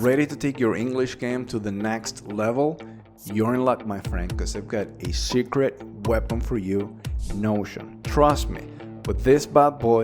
Ready to take your English game to the next level? You're in luck, my friend, because I've got a secret weapon for you, Notion. Trust me, with this bad boy,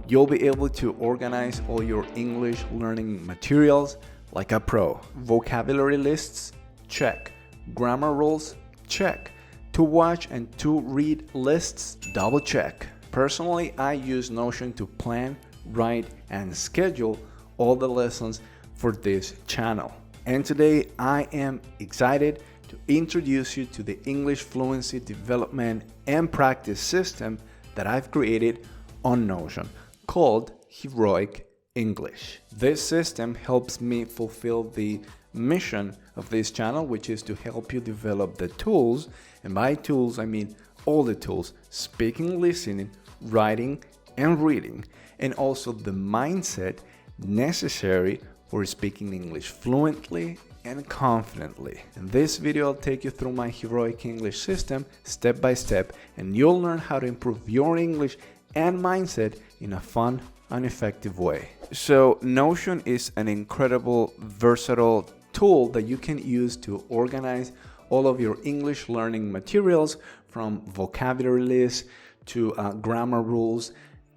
you'll be able to organize all your English learning materials like a pro. Vocabulary lists? Check. Grammar rules? Check. To watch and to read lists? Double check. Personally, I use Notion to plan, write, and schedule all the lessons for this channel. And today I am excited to introduce you to the English fluency development and practice system that I've created on Notion called Heroic English. This system helps me fulfill the mission of this channel, which is to help you develop the tools, and by tools I mean all the tools: speaking, listening, writing, and reading, and also the mindset necessary for speaking English fluently and confidently. In this video, I'll take you through my Heroic English system step by step, and you'll learn how to improve your English and mindset in a fun and effective way. So Notion is an incredible, versatile tool that you can use to organize all of your English learning materials, from vocabulary lists to grammar rules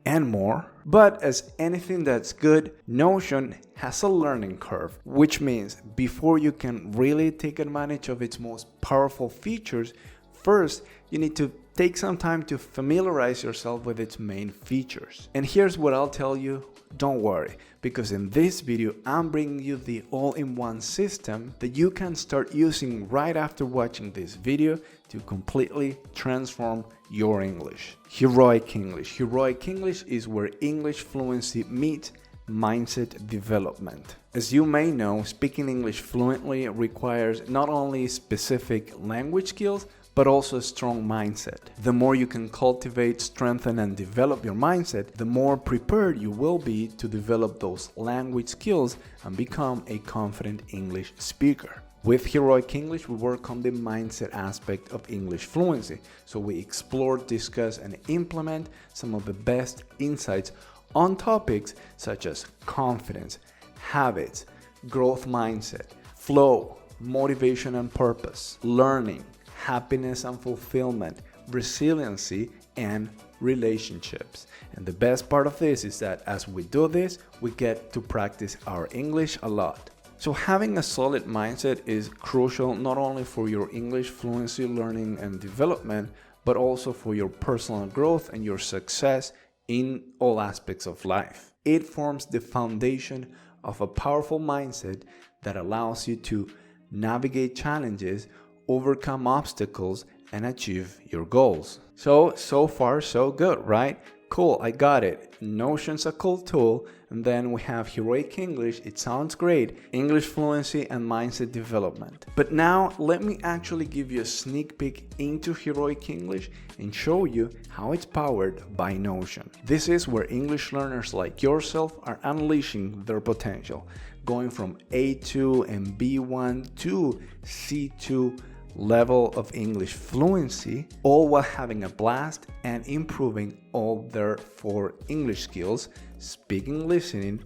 and more. But as anything that's good, Notion has a learning curve, which means before you can really take advantage of its most powerful features, first you need to take some time to familiarize yourself with its main features. And here's what I'll tell you: don't worry, because in this video I'm bringing you the all-in-one system that you can start using right after watching this video to completely transform your English. Heroic English. Heroic English is where English fluency meets mindset development. As you may know, speaking English fluently requires not only specific language skills, but also a strong mindset. The more you can cultivate, strengthen, and develop your mindset, the more prepared you will be to develop those language skills and become a confident English speaker. With Heroic English, we work on the mindset aspect of English fluency. So we explore, discuss, and implement some of the best insights on topics such as confidence, habits, growth mindset, flow, motivation and purpose, learning, happiness and fulfillment, resiliency, and relationships. And the best part of this is that as we do this, we get to practice our English a lot. So having a solid mindset is crucial not only for your English fluency learning and development, but also for your personal growth and your success in all aspects of life. It forms the foundation of a powerful mindset that allows you to navigate challenges, overcome obstacles, and achieve your goals. So far so good, right? Cool, I got it. Notion's a cool tool, and then we have Heroic English. It sounds great. English fluency and mindset development. But now let me actually give you a sneak peek into Heroic English and show you how it's powered by Notion. This is where English learners like yourself are unleashing their potential, going from A2 and B1 to C2 level of English fluency, all while having a blast and improving all their 4 English skills: speaking, listening,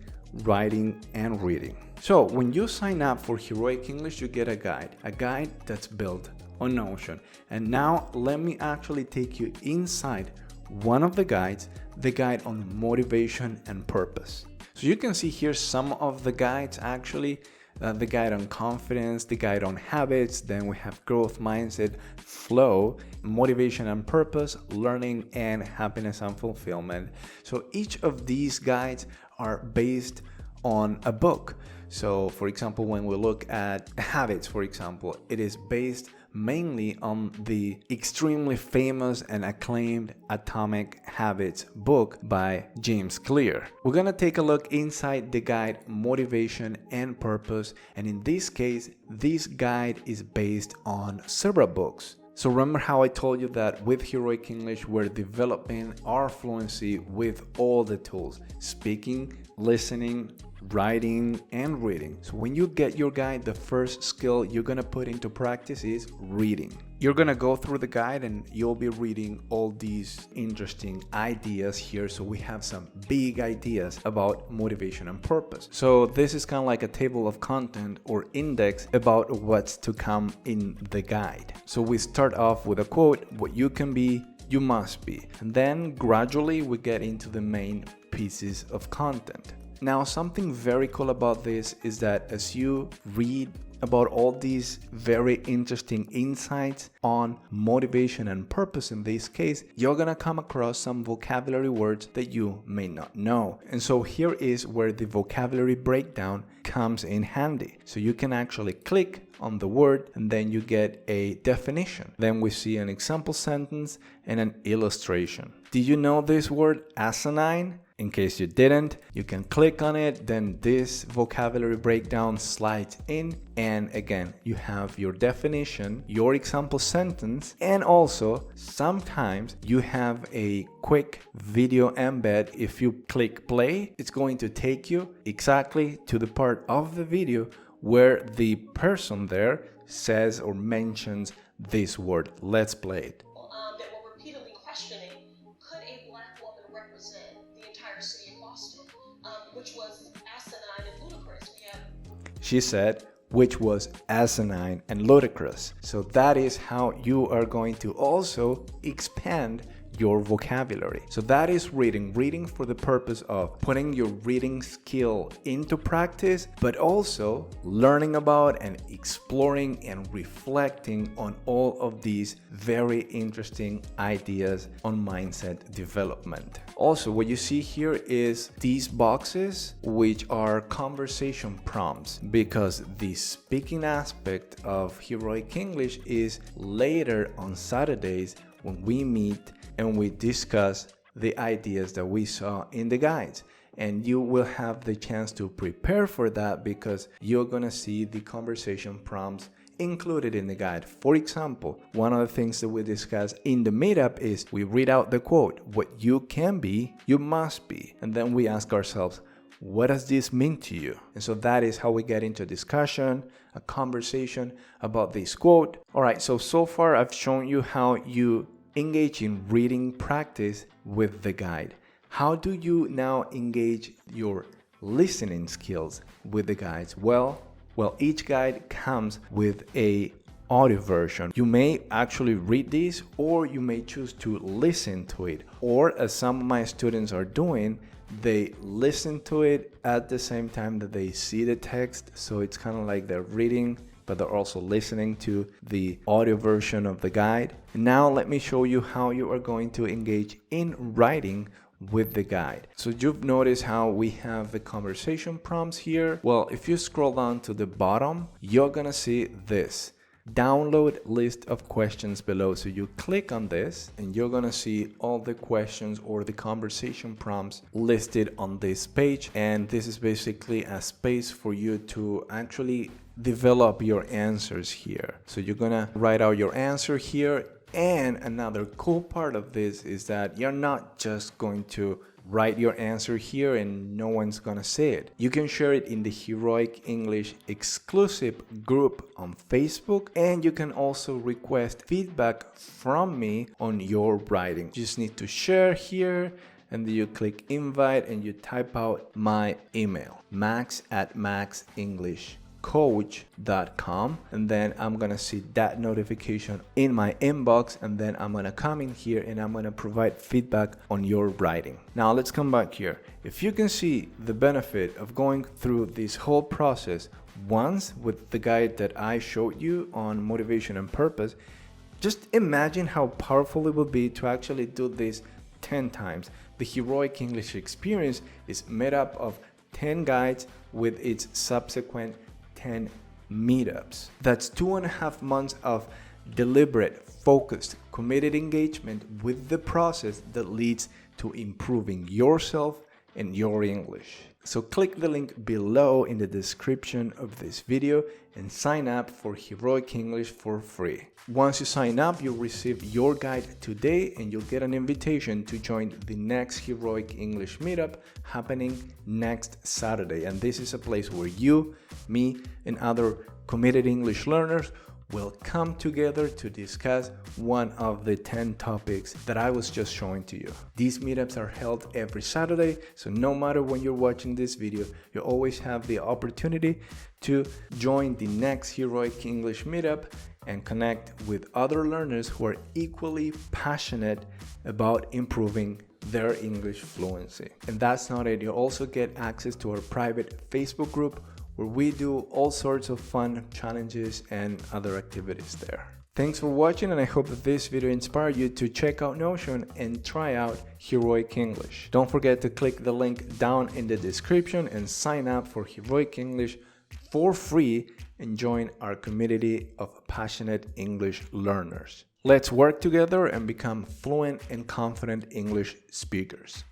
writing, and reading. So when you sign up for Heroic English, you get a guide that's built on Notion. And now let me actually take you inside one of the guides, the guide on motivation and purpose. So you can see here some of the guides actually. The guide on confidence, the guide on habits, then we have growth mindset, flow, motivation and purpose, learning, and happiness and fulfillment. So each of these guides are based on a book. So for example, when we look at habits, for example, it is based mainly on the extremely famous and acclaimed Atomic Habits book by James Clear. We're gonna take a look inside the guide Motivation and Purpose, and in this case, this guide is based on several books. So remember how I told you that with Heroic English, we're developing our fluency with all the tools: speaking, listening, writing, and reading. So when you get your guide, the first skill you're gonna put into practice is reading. You're gonna go through the guide and you'll be reading all these interesting ideas here. So we have some big ideas about motivation and purpose. So this is kind of like a table of content or index about what's to come in the guide. So we start off with a quote: what you can be, you must be. And then gradually we get into the main pieces of content. Now, something very cool about this is that as you read about all these very interesting insights on motivation and purpose in this case, you're gonna come across some vocabulary words that you may not know. And so here is where the vocabulary breakdown comes in handy. So you can actually click on the word and then you get a definition. Then we see an example sentence and an illustration. Did you know this word asinine? In case you didn't, you can click on it, then this vocabulary breakdown slides in, and again, you have your definition, your example sentence, and also sometimes you have a quick video embed. If you click play, it's going to take you exactly to the part of the video where the person there says or mentions this word. Let's play it. That were repeatedly questioning, could a black woman represent the entire city of Boston, which was asinine and ludicrous. She said, which was asinine and ludicrous. So that is how you are going to also expand your vocabulary. So that is reading for the purpose of putting your reading skill into practice, but also learning about and exploring and reflecting on all of these very interesting ideas on mindset development. Also, what you see here is these boxes, which are conversation prompts, because the speaking aspect of Heroic English is later on Saturdays when we meet and we discuss the ideas that we saw in the guides. And you will have the chance to prepare for that because you're gonna see the conversation prompts included in the guide. For example, one of the things that we discuss in the meetup is we read out the quote: what you can be, you must be. And then we ask ourselves, what does this mean to you? And so that is how we get into a discussion, a conversation about this quote. All right, so far I've shown you how you engage in reading practice with the guide. How do you now engage your listening skills with the guides? Well, each guide comes with a audio version. You may actually read this, or you may choose to listen to it. Or as some of my students are doing, they listen to it at the same time that they see the text. So it's kind of like they're reading, but they're also listening to the audio version of the guide. Now let me show you how you are going to engage in writing with the guide. So you've noticed how we have the conversation prompts here. Well, if you scroll down to the bottom, you're gonna see this download list of questions below. So you click on this and you're gonna see all the questions or the conversation prompts listed on this page. And this is basically a space for you to actually develop your answers here. So you're gonna write out your answer here. And another cool part of this is that you're not just going to write your answer here and no one's gonna see it. You can share it in the Heroic English exclusive group on Facebook, and you can also request feedback from me on your writing. You just need to share here, and then you click invite and you type out my email, max@maxenglishcoach.com, and then I'm gonna see that notification in my inbox, and then I'm gonna come in here and I'm gonna provide feedback on your writing. Now let's come back here. If you can see the benefit of going through this whole process once with the guide that I showed you on motivation and purpose, just imagine how powerful it would be to actually do this 10 times. The Heroic English experience is made up of 10 guides with its subsequent 10 meetups. That's 2.5 months of deliberate, focused, committed engagement with the process that leads to improving yourself and your English. So click the link below in the description of this video and sign up for Heroic English for free. Once you sign up, you'll receive your guide today and you'll get an invitation to join the next Heroic English meetup happening next Saturday. And this is a place where you, me, and other committed English learners will come together to discuss one of the 10 topics that I was just showing to you. These meetups are held every Saturday, so no matter when you're watching this video, you always have the opportunity to join the next Heroic English meetup and connect with other learners who are equally passionate about improving their English fluency. And that's not it, you also get access to our private Facebook group where we do all sorts of fun challenges and other activities there. Thanks for watching, and I hope that this video inspired you to check out Notion and try out Heroic English. Don't forget to click the link down in the description and sign up for Heroic English for free and join our community of passionate English learners. Let's work together and become fluent and confident English speakers.